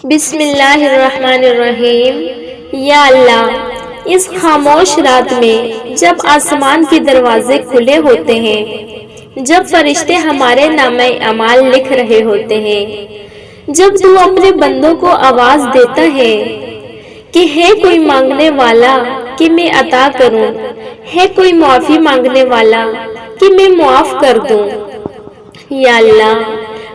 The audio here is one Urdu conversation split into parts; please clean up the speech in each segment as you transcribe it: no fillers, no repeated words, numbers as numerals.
بسم اللہ الرحمن الرحیم۔ یا اللہ، اس خاموش رات میں جب آسمان کے دروازے کھلے ہوتے ہیں، جب فرشتے ہمارے نامہ اعمال لکھ رہے ہوتے ہیں، جب تو اپنے بندوں کو آواز دیتا ہے کہ ہے کوئی مانگنے والا کہ میں عطا کروں، ہے کوئی معافی مانگنے والا کہ میں معاف کر دوں۔ یا اللہ،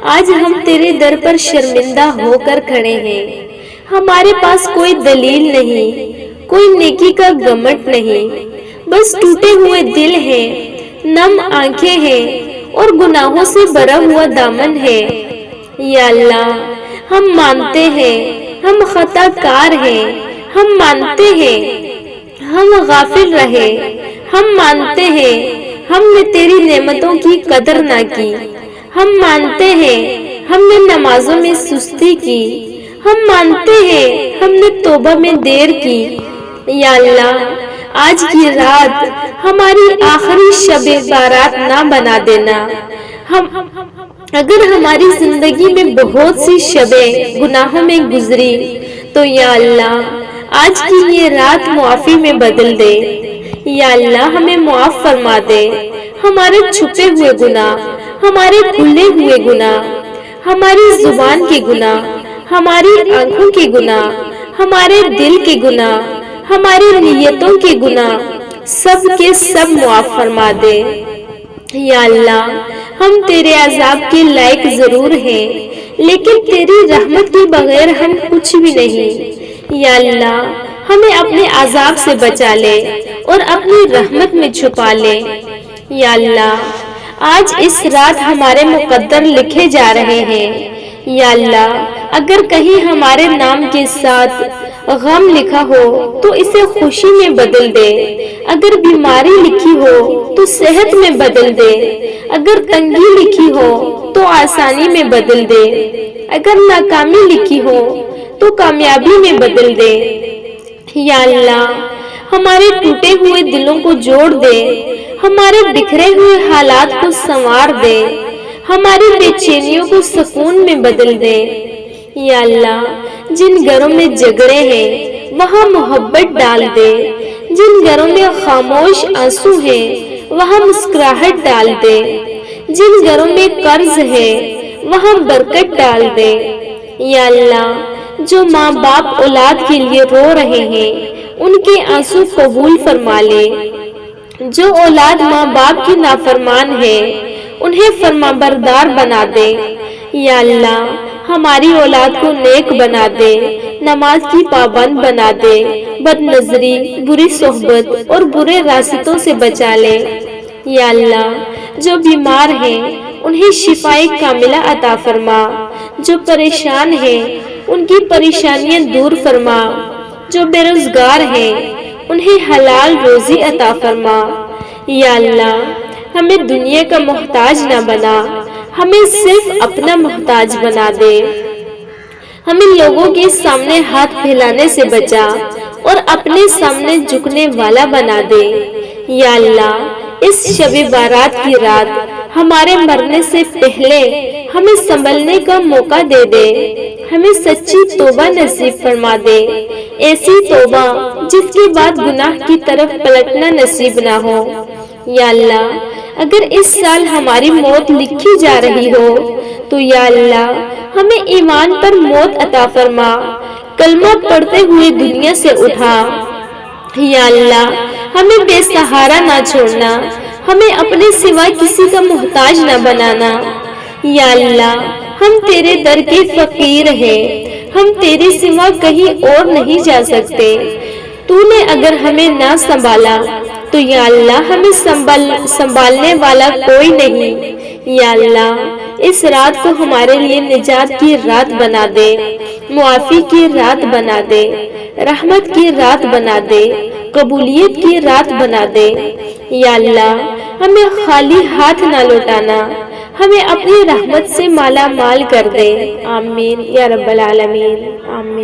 آج ہم تیرے در پر شرمندہ ہو کر کھڑے ہیں۔ ہمارے پاس کوئی دلیل نہیں، کوئی نیکی کا گمٹ نہیں، بس ٹوٹے ہوئے دل ہیں، نم آنکھیں ہیں اور گناہوں سے بھرا ہوا دامن ہے۔ یا اللہ، ہم مانتے ہیں ہم خطا کار ہیں، ہم مانتے ہیں ہم غافل رہے، ہم مانتے ہیں ہم نے تیری نعمتوں کی قدر نہ کی، ہم مانتے ہیں ہم نے نمازوں میں سستی کی، ہم مانتے ہیں ہم نے توبہ میں دیر کی۔ یا اللہ، آج کی رات ہماری آخری شب بارات نہ بنا دینا۔ اگر ہماری زندگی میں بہت سی شبیں گناہوں میں گزری تو یا اللہ، آج کی یہ رات معافی میں بدل دے۔ یا اللہ، ہمیں معاف فرما دے ہمارے چھپے ہوئے گناہ، ہمارے کھلے ہوئے گناہ، ہماری زبان کے گناہ، ہماری آنکھوں کے گناہ، ہمارے دل کے گناہ، ہماری نیتوں کے گناہ، سب کے سب معاف فرما دے۔ یا اللہ، ہم تیرے عذاب کے لائق ضرور ہیں، لیکن تیری رحمت کے بغیر ہم کچھ بھی نہیں۔ یا اللہ، ہمیں اپنے عذاب سے بچا لے اور اپنی رحمت میں چھپا لے۔ یا اللہ، آج اس رات ہمارے مقدر لکھے جا رہے ہیں۔ یا اللہ، اگر کہیں ہمارے نام کے ساتھ غم لکھا ہو تو اسے خوشی میں بدل دے، اگر بیماری لکھی ہو تو صحت میں بدل دے، اگر تنگی لکھی ہو تو آسانی میں بدل دے، اگر ناکامی لکھی ہو تو کامیابی میں بدل دے۔ یا اللہ، ہمارے ٹوٹے ہوئے دلوں کو جوڑ دے، ہمارے بکھرے ہوئے حالات کو سنوار دے، ہماری بے چینیوں کو سکون میں بدل دے۔ یا اللہ، جن گھروں میں جھگڑے ہیں وہاں محبت ڈال دے، جن گھروں میں خاموش آنسو ہیں وہاں مسکراہٹ ڈال دے، جن گھروں میں قرض ہے وہاں برکت ڈال دے۔ یا اللہ، جو ماں باپ اولاد کے لیے رو رہے ہیں ان کے آنسو قبول فرما لے، جو اولاد ماں باپ کی نافرمان ہے انہیں فرما بردار بنا دے۔ یا اللہ، ہماری اولاد کو نیک بنا دے، نماز کی پابند بنا دے، بد نظری، بری صحبت اور برے راستوں سے بچا لے۔ یا اللہ، جو بیمار ہیں انہیں شفائے کاملہ عطا فرما، جو پریشان ہیں ان کی پریشانیاں دور فرما، جو بے روزگار ہیں انہیں حلال روزی عطا فرما۔ یا اللہ، ہمیں دنیا کا محتاج نہ بنا، ہمیں صرف اپنا محتاج بنا دے۔ ہمیں لوگوں کے سامنے ہاتھ پھیلانے سے بچا اور اپنے سامنے جھکنے والا بنا دے۔ یا اللہ، اس شب بارات کی رات ہمارے مرنے سے پہلے ہمیں سنبھلنے کا موقع دے دے، ہمیں سچی توبہ نصیب فرما دے، ایسی توبہ جس کے بعد گناہ کی طرف پلٹنا نصیب نہ ہو۔ یا اللہ، اگر اس سال ہماری موت لکھی جا رہی ہو تو یا اللہ، ہمیں ایمان پر موت عطا فرما، کلمہ پڑھتے ہوئے دنیا سے اٹھا۔ یا اللہ، ہمیں بے سہارا نہ چھوڑنا، ہمیں اپنے سوا کسی کا محتاج نہ بنانا۔ یا اللہ، ہم تیرے در کے فقیر ہیں، ہم تیرے سوا کہیں اور نہیں جا سکتے۔ تو نے اگر ہمیں نہ سنبھالا تو یا اللہ، ہمیں سنبھالنے والا کوئی نہیں۔ یا اللہ، اس رات کو ہمارے لیے نجات کی رات بنا دے، معافی کی رات بنا دے، رحمت کی رات بنا دے، قبولیت کی رات بنا دے۔ یا اللہ، ہمیں خالی ہاتھ نہ لوٹانا، ہمیں اپنی رحمت سے مالا مال کر دے۔ آمین یا رب العالمین، آمین۔